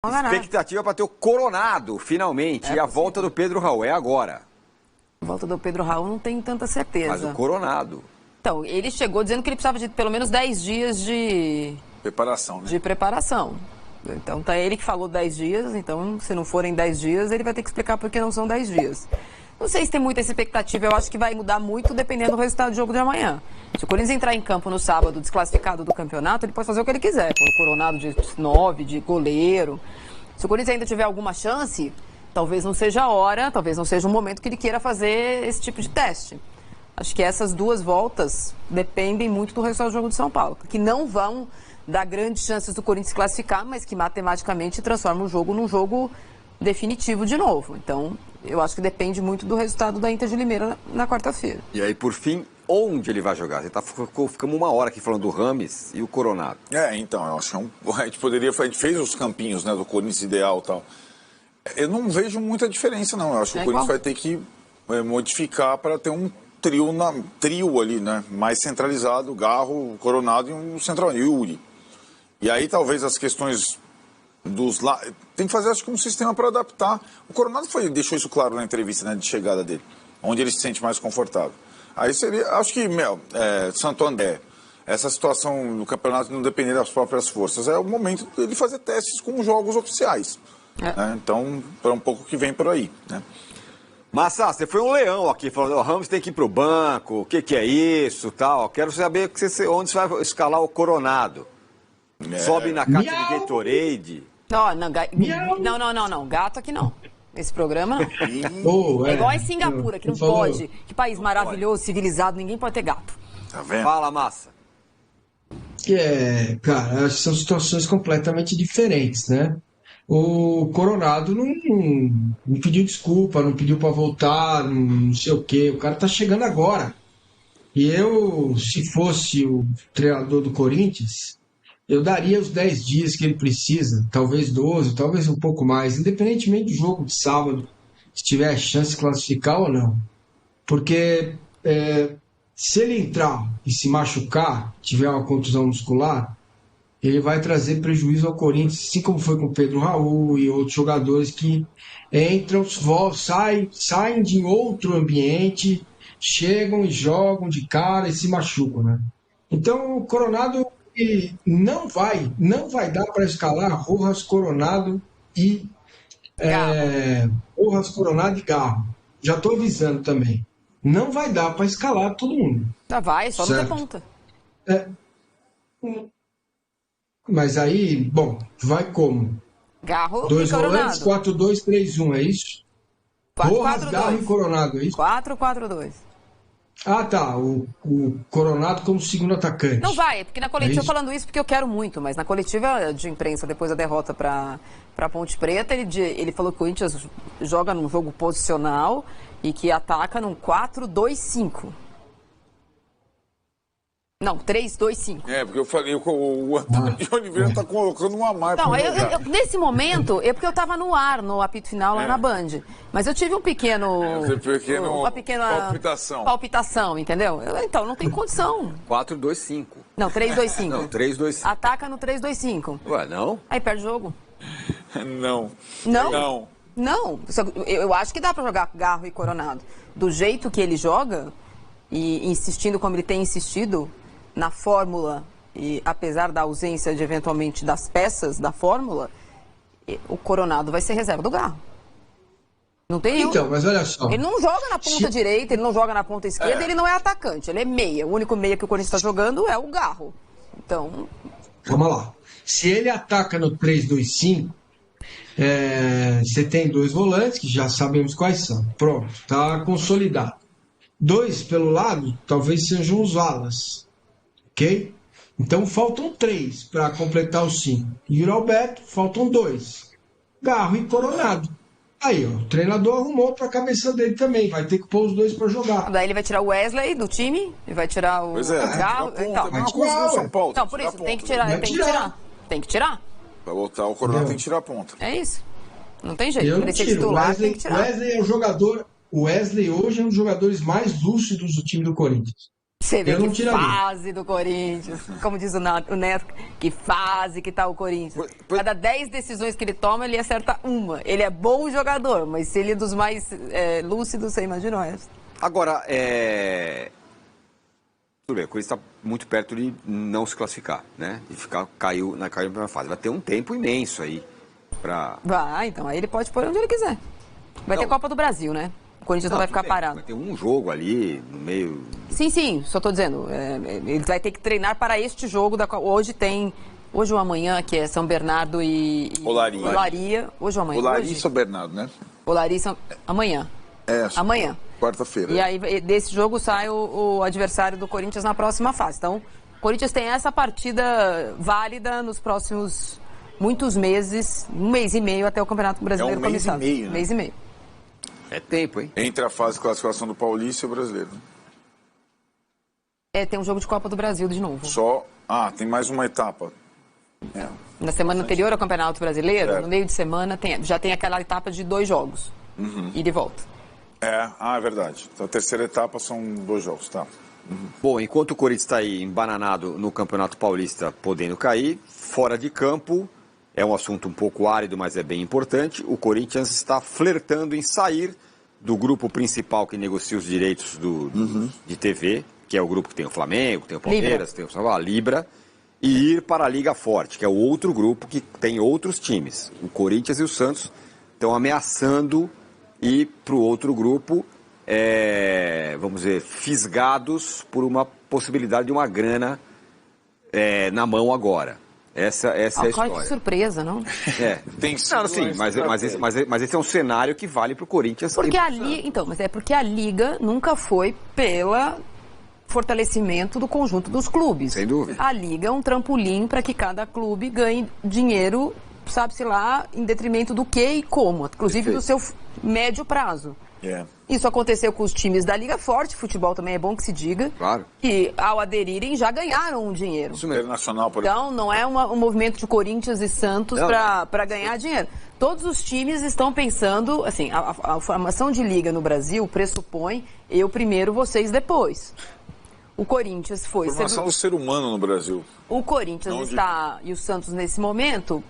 Expectativa para ter o Coronado, finalmente. E a volta do Pedro Raul é agora. A volta do Pedro Raul não tem tanta certeza. Mas o Coronado. Então, ele chegou dizendo que ele precisava de pelo menos 10 dias de preparação, né? De preparação. Então, tá ele que falou 10 dias, então, se não forem 10 dias, ele vai ter que explicar por que não são 10 dias. Não sei se tem muita essa expectativa, eu acho que vai mudar muito dependendo do resultado do jogo de amanhã. Se o Corinthians entrar em campo no sábado desclassificado do campeonato, ele pode fazer o que ele quiser, com o Coronado de 9, de goleiro. Se o Corinthians ainda tiver alguma chance, talvez não seja a hora, talvez não seja o momento que ele queira fazer esse tipo de teste. Acho que essas duas voltas dependem muito do resultado do jogo de São Paulo, que não vão dar grandes chances do Corinthians se classificar, mas que matematicamente transformam o jogo num jogo definitivo de novo. Então, eu acho que depende muito do resultado da Inter de Limeira na quarta-feira. E aí, por fim, onde ele vai jogar? Ficamos uma hora aqui falando do Rames e o Coronado. Então, eu acho que a gente fez os campinhos, né, do Corinthians ideal e tal. Eu não vejo muita diferença, não. Eu acho que o Corinthians vai ter que modificar para ter um trio ali, né, mais centralizado, Garro, Coronado e um central, e o Yuri. E aí talvez as questões dos lá tem que fazer, acho que, um sistema para adaptar. O Coronado deixou isso claro na entrevista, né, de chegada dele, onde ele se sente mais confortável. Aí seria, acho que, Santo André, essa situação do campeonato não depender das próprias forças, é o momento dele fazer testes com jogos oficiais. Né? Então, é um pouco que vem por aí, né? Massa, você foi um leão aqui, falando, o Ramos tem que ir pro banco, o que é isso, tal. Quero saber onde você vai escalar o Coronado. Sobe na caixa de Gatorade. Não, gato aqui não. Esse programa não. É igual em Singapura, que não pode. Que país maravilhoso, civilizado, ninguém pode ter gato. Tá vendo? Fala, Massa. Cara, são situações completamente diferentes, né? O Coronado não pediu desculpa, não pediu para voltar, não sei o quê. O cara tá chegando agora. E eu, se fosse o treinador do Corinthians, eu daria os 10 dias que ele precisa, talvez 12, talvez um pouco mais, independentemente do jogo de sábado, se tiver chance de classificar ou não. Porque se ele entrar e se machucar, tiver uma contusão muscular, ele vai trazer prejuízo ao Corinthians, assim como foi com o Pedro Raul e outros jogadores que entram, saem de outro ambiente, chegam e jogam de cara e se machucam, né? Então o Coronado não vai dar para escalar Rojas, Coronado e Garro. Já estou avisando também. Não vai dar para escalar todo mundo. Vai, só não ter ponta. Mas aí, vai como? Garro 2 e Coronado. volantes, 4-2-3-1, é isso? 4-4-2. Rojas, Garro e Coronado, é isso? 4-4-2. Ah, tá. O Coronado como segundo atacante. Não vai, porque na coletiva, falando isso porque eu quero muito, mas na coletiva de imprensa, depois da derrota para Ponte Preta, ele falou que o Corinthians joga num jogo posicional e que ataca num 4-2-5. Não, 3-2-5. Porque eu falei, o Antônio de Oliveira tá colocando uma marca. Não, nesse momento, porque eu estava no ar, no apito final lá na Band. Mas eu tive uma pequena palpitação, entendeu? Então, não tem condição. 4-2-5. Não, 3-2-5. Não, 3-2-5. Ataca no 3-2-5. Ué, não? Aí perde o jogo. Não. Eu acho que dá para jogar Garro e Coronado. Do jeito que ele joga, e insistindo como ele tem insistido na fórmula, e apesar da ausência de eventualmente das peças da fórmula, o Coronado vai ser reserva do Garro. Não tem mas olha só. Ele não joga na ponta direita, ele não joga na ponta esquerda, ele não é atacante, ele é meia. O único meia que o Corinthians está jogando é o Garro. Então. Calma lá. Se ele ataca no 3-2-5, você tem 2 volantes, que já sabemos quais são. Pronto, tá consolidado. 2 pelo lado, talvez sejam os alas. Ok? Então faltam 3 para completar os 5. Yuri Alberto, faltam 2. Garro e Coronado. Aí, o treinador arrumou para a cabeça dele também. Vai ter que pôr os 2 para jogar. Daí ele vai tirar o Wesley do time e vai tirar o Garro. Então, por isso, tem que tirar. Para voltar, o Coronado tem que tirar a ponta. É isso. Não tem jeito. Para ele ser titular, tem que tirar. O Wesley hoje é um dos jogadores mais lúcidos do time do Corinthians. Você vê que fase do Corinthians, como diz o Neto, que fase que tá o Corinthians. Cada 10 decisões que ele toma, ele acerta uma. Ele é bom jogador, mas se ele é dos mais lúcidos, você imagina o resto. Agora, tudo bem, o Corinthians está muito perto de não se classificar, né? De caiu na primeira fase. Vai ter um tempo imenso aí para... Vai, então aí ele pode pôr onde ele quiser. Vai ter Copa do Brasil, né? O Corinthians não vai ficar parado. Vai ter um jogo ali no meio... Sim, só estou dizendo. Ele vai ter que treinar para este jogo. Hoje ou amanhã, que é São Bernardo e Olaria. Hoje ou amanhã? Olaria e São Bernardo, né? Olaria e amanhã. Amanhã. Quarta-feira. E aí, desse jogo, sai o adversário do Corinthians na próxima fase. Então, o Corinthians tem essa partida válida nos próximos muitos meses, 1 mês e meio até o Campeonato Brasileiro começar. 1 mês e meio, né? 1 mês e meio. É tempo, hein? Entre a fase de classificação do Paulista e o Brasileiro. Tem um jogo de Copa do Brasil de novo. Tem mais uma etapa. Na semana anterior ao Campeonato Brasileiro, no meio de semana, já tem aquela etapa de 2 jogos. E de volta. É verdade. Então, a terceira etapa são 2 jogos, tá? Bom, enquanto o Corinthians está aí embananado no Campeonato Paulista, podendo cair, fora de campo, é um assunto um pouco árido, mas é bem importante, o Corinthians está flertando em sair do grupo principal que negocia os direitos de TV, que é o grupo que tem o Flamengo, tem o Palmeiras, tem a Libra, e ir para a Liga Forte, que é o outro grupo que tem outros times. O Corinthians e o Santos estão ameaçando ir para o outro grupo, vamos dizer, fisgados por uma possibilidade de uma grana na mão agora. Essa é a história. Que surpresa, não? Tem sim, mas esse é um cenário que vale para o Corinthians. Porque mas é porque a Liga nunca foi pelo fortalecimento do conjunto dos clubes. Sem dúvida. A Liga é um trampolim para que cada clube ganhe dinheiro, sabe-se lá, em detrimento do que e como, inclusive do seu médio prazo. Isso aconteceu com os times da Liga Forte, futebol também é bom que se diga. Claro. Que ao aderirem já ganharam um dinheiro. Isso mesmo. Internacional, por exemplo. Então não é um movimento de Corinthians e Santos para ganhar dinheiro. Todos os times estão pensando, assim, a formação de liga no Brasil pressupõe eu primeiro, vocês depois. O Corinthians foi... Formação do ser humano no Brasil. O Corinthians e o Santos nesse momento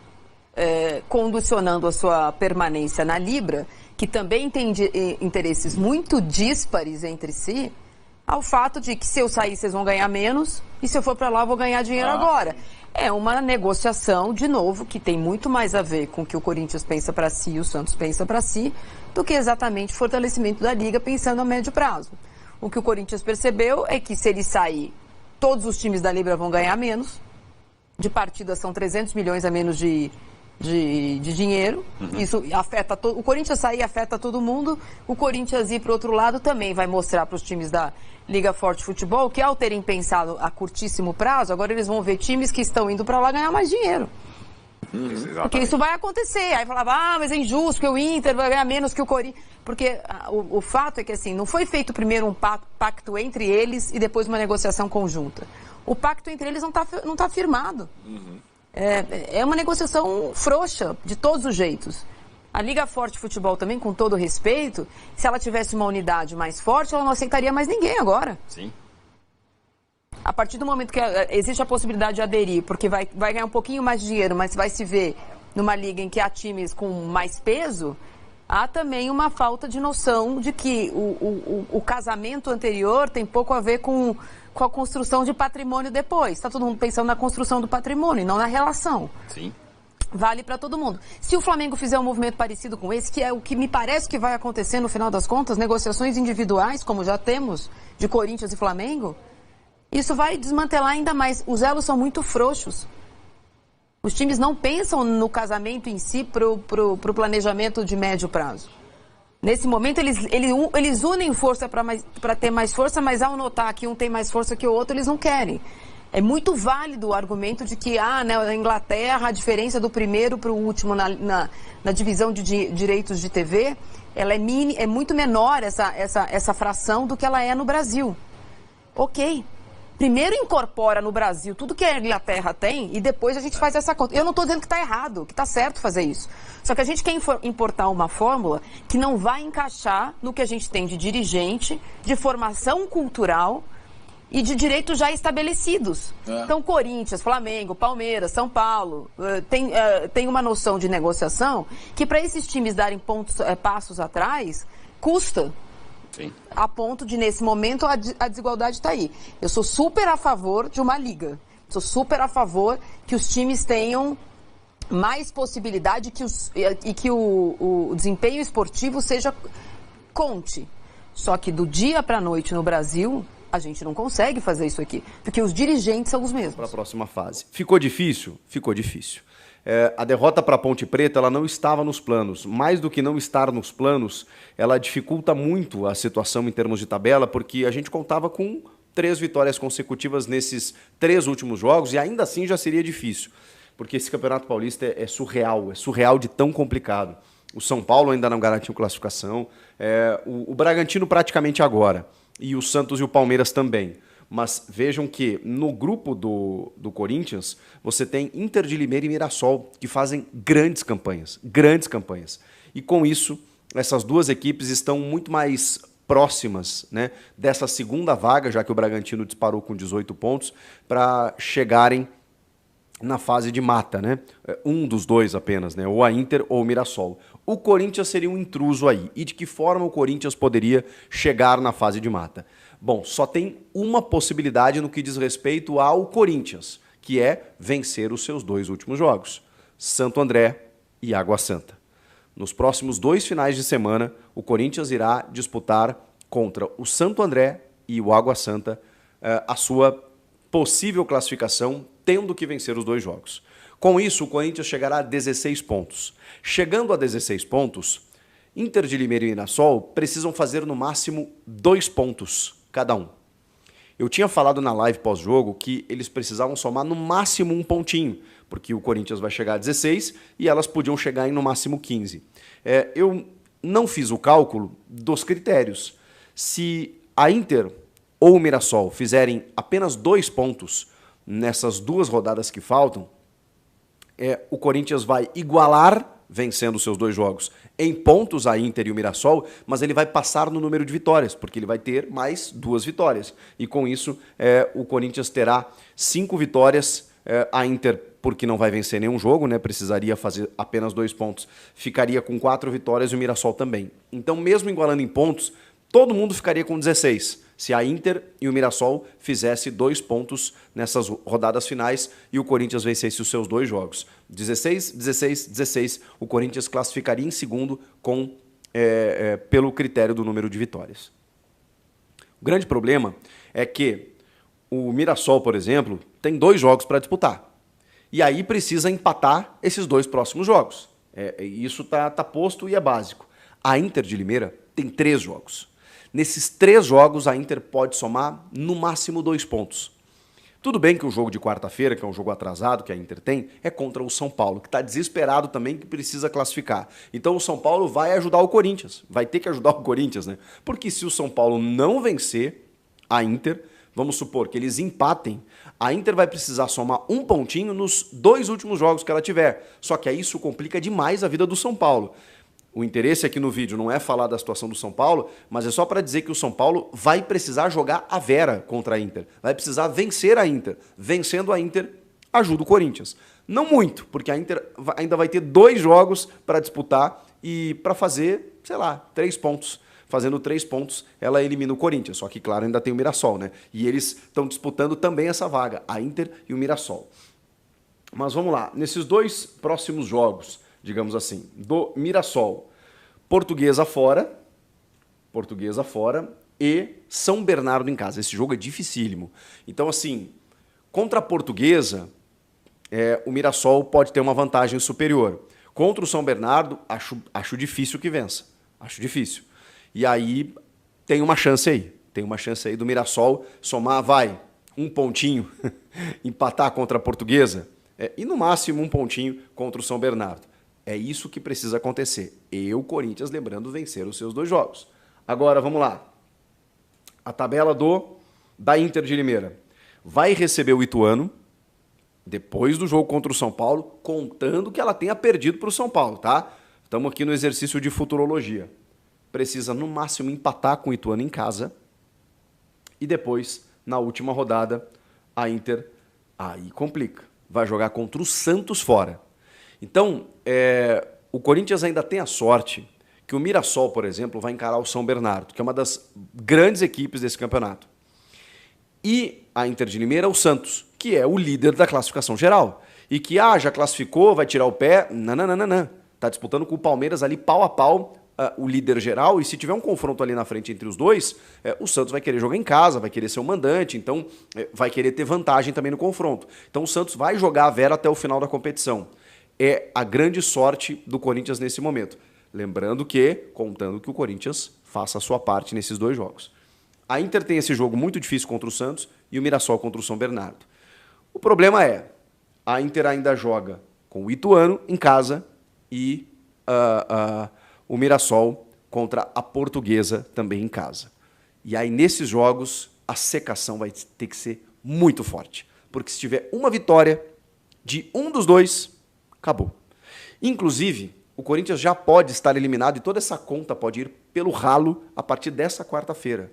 condicionando a sua permanência na Libra, que também tem interesses muito díspares entre si, ao fato de que se eu sair vocês vão ganhar menos e se eu for para lá eu vou ganhar dinheiro agora. É uma negociação, de novo, que tem muito mais a ver com o que o Corinthians pensa para si e o Santos pensa para si, do que exatamente o fortalecimento da Liga pensando a médio prazo. O que o Corinthians percebeu é que se ele sair, todos os times da Libra vão ganhar menos, de partida são 300 milhões a menos de dinheiro. Isso afeta o Corinthians sair afeta todo mundo. O Corinthians ir para o outro lado também vai mostrar para os times da Liga Forte Futebol que, ao terem pensado a curtíssimo prazo, agora eles vão ver times que estão indo para lá ganhar mais dinheiro. Porque isso vai acontecer. Aí falava, mas é injusto que o Inter vai ganhar menos que o Corinthians. Porque o fato é que, assim, não foi feito primeiro um pacto entre eles e depois uma negociação conjunta. O pacto entre eles não tá firmado. É uma negociação frouxa, de todos os jeitos. A Liga Forte Futebol também, com todo respeito, se ela tivesse uma unidade mais forte, ela não aceitaria mais ninguém agora. Sim. A partir do momento que existe a possibilidade de aderir, porque vai ganhar um pouquinho mais de dinheiro, mas vai se ver numa liga em que há times com mais peso, há também uma falta de noção de que o casamento anterior tem pouco a ver com a construção de patrimônio depois. Está todo mundo pensando na construção do patrimônio, não na relação. Sim. Vale para todo mundo. Se o Flamengo fizer um movimento parecido com esse, que é o que me parece que vai acontecer no final das contas, negociações individuais, como já temos de Corinthians e Flamengo, isso vai desmantelar ainda mais. Os elos são muito frouxos. Os times não pensam no casamento em si pro planejamento de médio prazo. Nesse momento, eles unem força para ter mais força, mas ao notar que um tem mais força que o outro, eles não querem. É muito válido o argumento de que na Inglaterra a diferença do primeiro para o último na divisão de direitos de TV, ela é muito menor essa fração do que ela é no Brasil. Ok. Primeiro incorpora no Brasil tudo que a Inglaterra tem e depois a gente faz essa conta. Eu não estou dizendo que está errado, que está certo fazer isso. Só que a gente quer importar uma fórmula que não vai encaixar no que a gente tem de dirigente, de formação cultural e de direitos já estabelecidos. Então, Corinthians, Flamengo, Palmeiras, São Paulo, tem uma noção de negociação que para esses times darem passos atrás, custa. Sim. A ponto de, nesse momento, a desigualdade está aí. Eu sou super a favor de uma liga. Sou super a favor que os times tenham mais possibilidade e que o desempenho esportivo conte. Só que do dia para a noite no Brasil, a gente não consegue fazer isso aqui, porque os dirigentes são os mesmos. Para a próxima fase. Ficou difícil? Ficou difícil. A derrota para a Ponte Preta ela não estava nos planos. Mais do que não estar nos planos, ela dificulta muito a situação em termos de tabela, porque a gente contava com 3 vitórias consecutivas nesses 3 últimos jogos, e ainda assim já seria difícil, porque esse Campeonato Paulista é surreal de tão complicado. O São Paulo ainda não garantiu classificação, o Bragantino praticamente agora, e o Santos e o Palmeiras também. Mas vejam que no grupo do Corinthians, você tem Inter de Limeira e Mirassol, que fazem grandes campanhas. E com isso, essas duas equipes estão muito mais próximas, né, dessa segunda vaga, já que o Bragantino disparou com 18 pontos, para chegarem na fase de mata, né? Um dos dois apenas, né? Ou a Inter ou o Mirassol. O Corinthians seria um intruso aí. E de que forma o Corinthians poderia chegar na fase de mata? Bom, só tem uma possibilidade no que diz respeito ao Corinthians, que é vencer os seus 2 últimos jogos, Santo André e Água Santa. Nos próximos 2 finais de semana, o Corinthians irá disputar contra o Santo André e o Água Santa a sua possível classificação, tendo que vencer os 2 jogos. Com isso, o Corinthians chegará a 16 pontos. Chegando a 16 pontos, Inter de Limeira e Mirassol precisam fazer no máximo 2 pontos cada um. Eu tinha falado na live pós-jogo que eles precisavam somar no máximo 1 pontinho, porque o Corinthians vai chegar a 16 e elas podiam chegar em no máximo 15. Eu não fiz o cálculo dos critérios. Se a Inter ou o Mirassol fizerem apenas 2 pontos nessas 2 rodadas que faltam, o Corinthians vai igualar, vencendo os seus 2 jogos, em pontos a Inter e o Mirassol, mas ele vai passar no número de vitórias, porque ele vai ter mais 2 vitórias. E com isso, o Corinthians terá 5 vitórias, a Inter, porque não vai vencer nenhum jogo, né, precisaria fazer apenas 2 pontos, ficaria com 4 vitórias e o Mirassol também. Então, mesmo igualando em pontos, todo mundo ficaria com 16, se a Inter e o Mirassol fizessem 2 pontos nessas rodadas finais e o Corinthians vencesse os seus 2 jogos. 16, 16, 16, o Corinthians classificaria em segundo pelo critério do número de vitórias. O grande problema é que o Mirassol, por exemplo, tem 2 jogos para disputar. E aí precisa empatar esses 2 próximos jogos. Isso tá posto e é básico. A Inter de Limeira tem 3 jogos. Nesses 3 jogos, a Inter pode somar no máximo 2 pontos. Tudo bem que o jogo de quarta-feira, que é um jogo atrasado que a Inter tem, é contra o São Paulo, que está desesperado também, que precisa classificar. Então o São Paulo vai ajudar o Corinthians, vai ter que ajudar o Corinthians, né? Porque se o São Paulo não vencer a Inter, vamos supor que eles empatem, a Inter vai precisar somar 1 pontinho nos 2 últimos jogos que ela tiver. Só que aí isso complica demais a vida do São Paulo. O interesse aqui no vídeo não é falar da situação do São Paulo, mas é só para dizer que o São Paulo vai precisar jogar a vera contra a Inter. Vai precisar vencer a Inter. Vencendo a Inter, ajuda o Corinthians. Não muito, porque a Inter ainda vai ter 2 jogos para disputar e para fazer, 3 pontos. Fazendo 3 pontos, ela elimina o Corinthians. Só que, claro, ainda tem o Mirassol, né? E eles estão disputando também essa vaga, a Inter e o Mirassol. Mas vamos lá, nesses 2 próximos jogos, digamos assim, do Mirassol, Portuguesa fora e São Bernardo em casa. Esse jogo é dificílimo. Então, assim, contra a Portuguesa, o Mirassol pode ter uma vantagem superior. Contra o São Bernardo, acho difícil que vença. Acho difícil. E aí tem uma chance aí do Mirassol somar, 1 pontinho, empatar contra a Portuguesa, e no máximo 1 pontinho contra o São Bernardo. É isso que precisa acontecer. E o Corinthians, lembrando, vencer os seus 2 jogos. Agora, vamos lá. A tabela da Inter de Limeira. Vai receber o Ituano, depois do jogo contra o São Paulo, contando que ela tenha perdido para o São Paulo, tá? Estamos aqui no exercício de futurologia. Precisa, no máximo, empatar com o Ituano em casa e depois na última rodada, a Inter aí complica. Vai jogar contra o Santos fora. Então, o Corinthians ainda tem a sorte que o Mirassol, por exemplo, vai encarar o São Bernardo, que é uma das grandes equipes desse campeonato. E a Inter de Limeira, o Santos, que é o líder da classificação geral. E que, já classificou, vai tirar o pé. Não. Tá disputando com o Palmeiras ali pau a pau, o líder geral. E se tiver um confronto ali na frente entre os dois, o Santos vai querer jogar em casa, vai querer ser o mandante, então vai querer ter vantagem também no confronto. Então o Santos vai jogar a Vera até o final da competição. É a grande sorte do Corinthians nesse momento. Lembrando que, contando que o Corinthians faça a sua parte nesses 2 jogos. A Inter tem esse jogo muito difícil contra o Santos e o Mirassol contra o São Bernardo. O problema é, a Inter ainda joga com o Ituano em casa e o Mirassol contra a Portuguesa também em casa. E aí, nesses jogos, a secação vai ter que ser muito forte. Porque se tiver uma vitória de um dos dois, acabou. Inclusive, o Corinthians já pode estar eliminado e toda essa conta pode ir pelo ralo a partir dessa quarta-feira.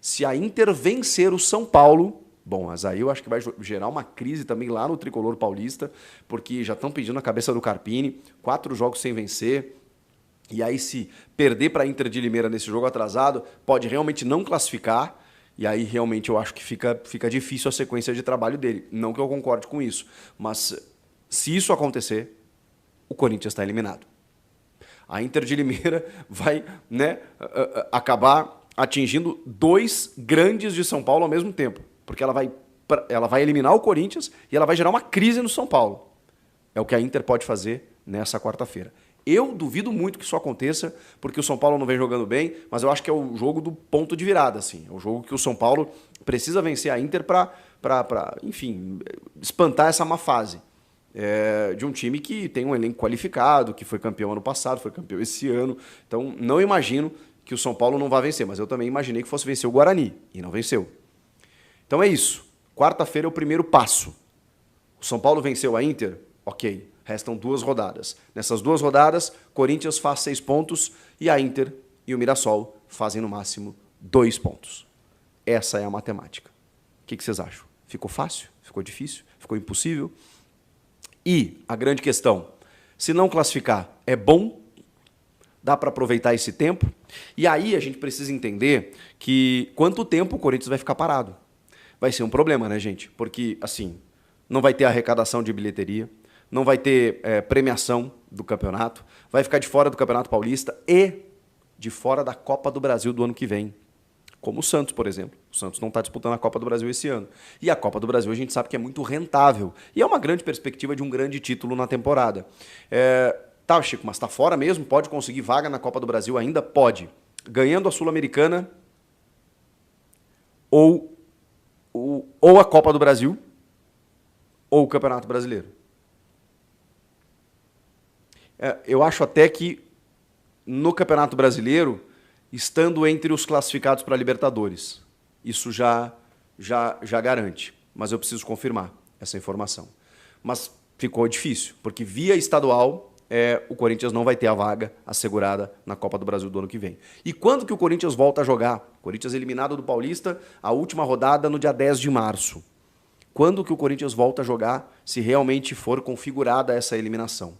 Se a Inter vencer o São Paulo, bom, mas aí eu acho que vai gerar uma crise também lá no tricolor paulista, porque já estão pedindo a cabeça do Carpini, 4 jogos sem vencer, e aí se perder para a Inter de Limeira nesse jogo atrasado, pode realmente não classificar, e aí realmente eu acho que fica difícil a sequência de trabalho dele. Não que eu concorde com isso, mas se isso acontecer, o Corinthians está eliminado. A Inter de Limeira vai, acabar atingindo 2 grandes de São Paulo ao mesmo tempo, porque ela vai eliminar o Corinthians e ela vai gerar uma crise no São Paulo. É o que a Inter pode fazer nessa quarta-feira. Eu duvido muito que isso aconteça, porque o São Paulo não vem jogando bem, mas eu acho que é o jogo do ponto de virada, assim. É o jogo que o São Paulo precisa vencer a Inter para enfim, espantar essa má fase. De um time que tem um elenco qualificado, que foi campeão ano passado, foi campeão esse ano. Então, não imagino que o São Paulo não vai vencer, mas eu também imaginei que fosse vencer o Guarani, e não venceu. Então é isso. Quarta-feira é o primeiro passo. O São Paulo venceu a Inter? Ok. Restam 2 rodadas. Nessas 2 rodadas, Corinthians faz 6 pontos e a Inter e o Mirassol fazem no máximo 2 pontos. Essa é a matemática. O que vocês acham? Ficou fácil? Ficou difícil? Ficou impossível? E a grande questão, se não classificar, é bom? Dá para aproveitar esse tempo? E aí a gente precisa entender que quanto tempo o Corinthians vai ficar parado. Vai ser um problema, né, gente? Porque, assim, não vai ter arrecadação de bilheteria, não vai ter premiação do campeonato, vai ficar de fora do Campeonato Paulista e de fora da Copa do Brasil do ano que vem. Como o Santos, por exemplo. O Santos não está disputando a Copa do Brasil esse ano. E a Copa do Brasil a gente sabe que é muito rentável. E é uma grande perspectiva de um grande título na temporada. Tá, Chico, mas está fora mesmo? Pode conseguir vaga na Copa do Brasil ainda? Pode. Ganhando a Sul-Americana ou a Copa do Brasil ou o Campeonato Brasileiro. Eu acho até que no Campeonato Brasileiro, estando entre os classificados para a Libertadores, isso já garante. Mas eu preciso confirmar essa informação. Mas ficou difícil, porque via estadual o Corinthians não vai ter a vaga assegurada na Copa do Brasil do ano que vem. E quando que o Corinthians volta a jogar? Corinthians eliminado do Paulista, a última rodada no dia 10 de março. Quando que o Corinthians volta a jogar, se realmente for configurada essa eliminação?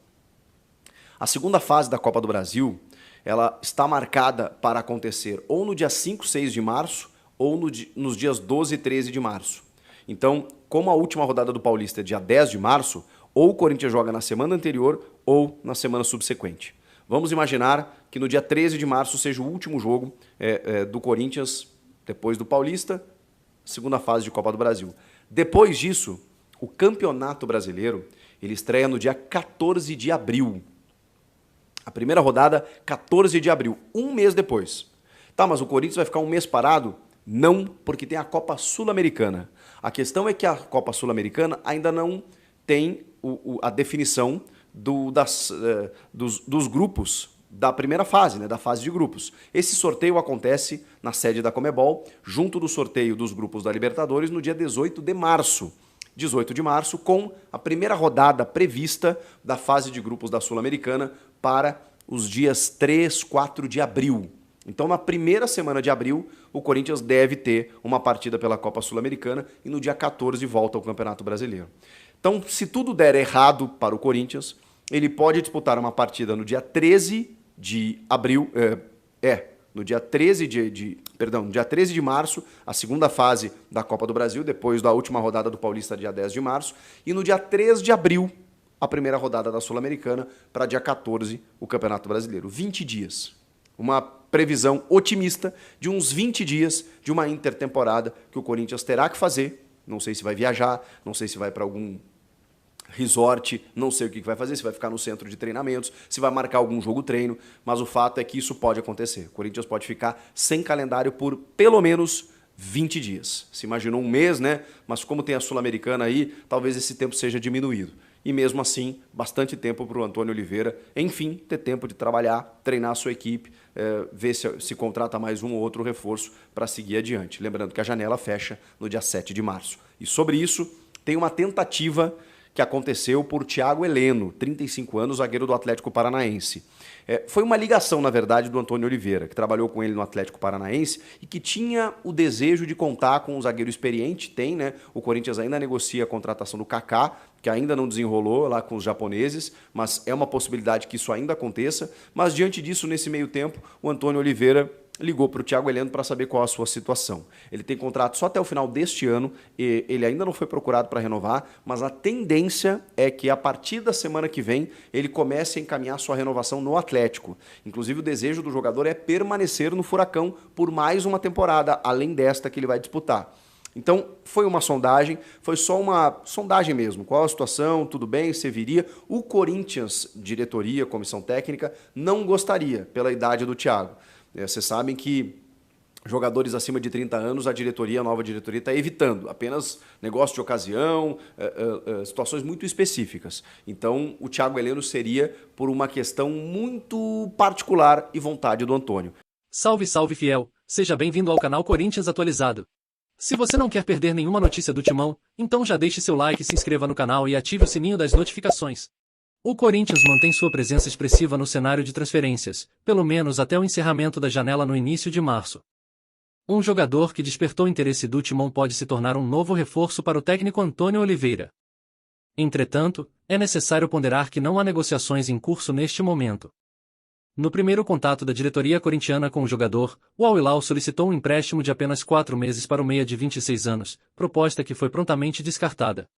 A segunda fase da Copa do Brasil, ela está marcada para acontecer ou no dia 5, 6 de março, ou nos dias 12 e 13 de março. Então, como a última rodada do Paulista é dia 10 de março, ou o Corinthians joga na semana anterior ou na semana subsequente. Vamos imaginar que no dia 13 de março seja o último jogo do Corinthians, depois do Paulista, segunda fase de Copa do Brasil. Depois disso, o Campeonato Brasileiro, ele estreia no dia 14 de abril. A primeira rodada, 14 de abril, um mês depois. Tá, mas o Corinthians vai ficar um mês parado? Não, porque tem a Copa Sul-Americana. A questão é que a Copa Sul-Americana ainda não tem a definição dos grupos da primeira fase, né, da fase de grupos. Esse sorteio acontece na sede da Conmebol, junto do sorteio dos grupos da Libertadores, no dia 18 de março. 18 de março, com a primeira rodada prevista da fase de grupos da Sul-Americana para os dias 3, 4 de abril. Então, na primeira semana de abril, o Corinthians deve ter uma partida pela Copa Sul-Americana e no dia 14 volta ao Campeonato Brasileiro. Então, se tudo der errado para o Corinthians, ele pode disputar uma partida no dia 13 de abril, no dia 13 de março, a segunda fase da Copa do Brasil, depois da última rodada do Paulista, dia 10 de março, e no dia 3 de abril, a primeira rodada da Sul-Americana, para dia 14, o Campeonato Brasileiro. 20 dias. Uma previsão otimista de uns 20 dias de uma intertemporada que o Corinthians terá que fazer. Não sei se vai viajar, não sei se vai para algum resort, não sei o que vai fazer, se vai ficar no centro de treinamentos, se vai marcar algum jogo-treino, mas o fato é que isso pode acontecer. O Corinthians pode ficar sem calendário por pelo menos 20 dias. Se imaginou um mês, né? Mas como tem a Sul-Americana aí, talvez esse tempo seja diminuído. E mesmo assim, bastante tempo para o Antônio Oliveira, enfim, ter tempo de trabalhar, treinar a sua equipe, ver se contrata mais um ou outro reforço para seguir adiante. Lembrando que a janela fecha no dia 7 de março. E sobre isso, tem uma tentativa que aconteceu por Thiago Heleno, 35 anos, zagueiro do Atlético Paranaense. Foi uma ligação, na verdade, do Antônio Oliveira, que trabalhou com ele no Atlético Paranaense e que tinha o desejo de contar com um zagueiro experiente, tem, né? O Corinthians ainda negocia a contratação do Kaká, que ainda não desenrolou lá com os japoneses, mas é uma possibilidade que isso ainda aconteça. Mas diante disso, nesse meio tempo, o Antônio Oliveira ligou para o Thiago Heleno para saber qual a sua situação. Ele tem contrato só até o final deste ano, e ele ainda não foi procurado para renovar, mas a tendência é que a partir da semana que vem ele comece a encaminhar sua renovação no Atlético. Inclusive o desejo do jogador é permanecer no Furacão por mais uma temporada, além desta que ele vai disputar. Então, foi uma sondagem, foi só uma sondagem mesmo. Qual a situação? Tudo bem? Você viria? O Corinthians, diretoria, comissão técnica, não gostaria pela idade do Thiago. Vocês sabem que jogadores acima de 30 anos, a nova diretoria está evitando. Apenas negócio de ocasião, situações muito específicas. Então, o Thiago Heleno seria por uma questão muito particular e vontade do Antônio. Salve, salve, fiel! Seja bem-vindo ao canal Corinthians Atualizado. Se você não quer perder nenhuma notícia do Timão, então já deixe seu like, se inscreva no canal e ative o sininho das notificações. O Corinthians mantém sua presença expressiva no cenário de transferências, pelo menos até o encerramento da janela no início de março. Um jogador que despertou interesse do Timão pode se tornar um novo reforço para o técnico Antônio Oliveira. Entretanto, é necessário ponderar que não há negociações em curso neste momento. No primeiro contato da diretoria corintiana com o jogador, o Al Hilal solicitou um empréstimo de apenas 4 meses para o meia de 26 anos, proposta que foi prontamente descartada.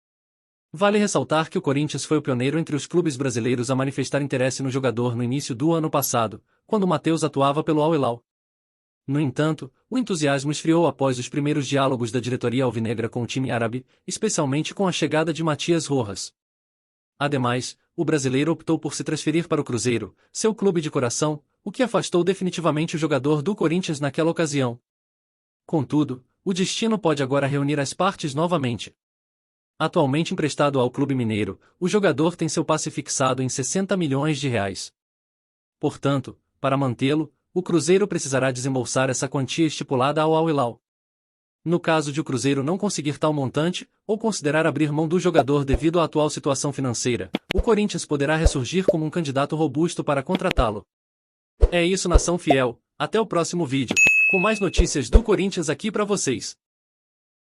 Vale ressaltar que o Corinthians foi o pioneiro entre os clubes brasileiros a manifestar interesse no jogador no início do ano passado, quando Matheus atuava pelo Al Hilal. No entanto, o entusiasmo esfriou após os primeiros diálogos da diretoria alvinegra com o time árabe, especialmente com a chegada de Matias Rojas. Ademais, o brasileiro optou por se transferir para o Cruzeiro, seu clube de coração, o que afastou definitivamente o jogador do Corinthians naquela ocasião. Contudo, o destino pode agora reunir as partes novamente. Atualmente emprestado ao clube mineiro, o jogador tem seu passe fixado em 60 milhões de reais. Portanto, para mantê-lo, o Cruzeiro precisará desembolsar essa quantia estipulada ao Al Hilal. No caso de o Cruzeiro não conseguir tal montante, ou considerar abrir mão do jogador devido à atual situação financeira, o Corinthians poderá ressurgir como um candidato robusto para contratá-lo. É isso, nação fiel, até o próximo vídeo, com mais notícias do Corinthians aqui para vocês.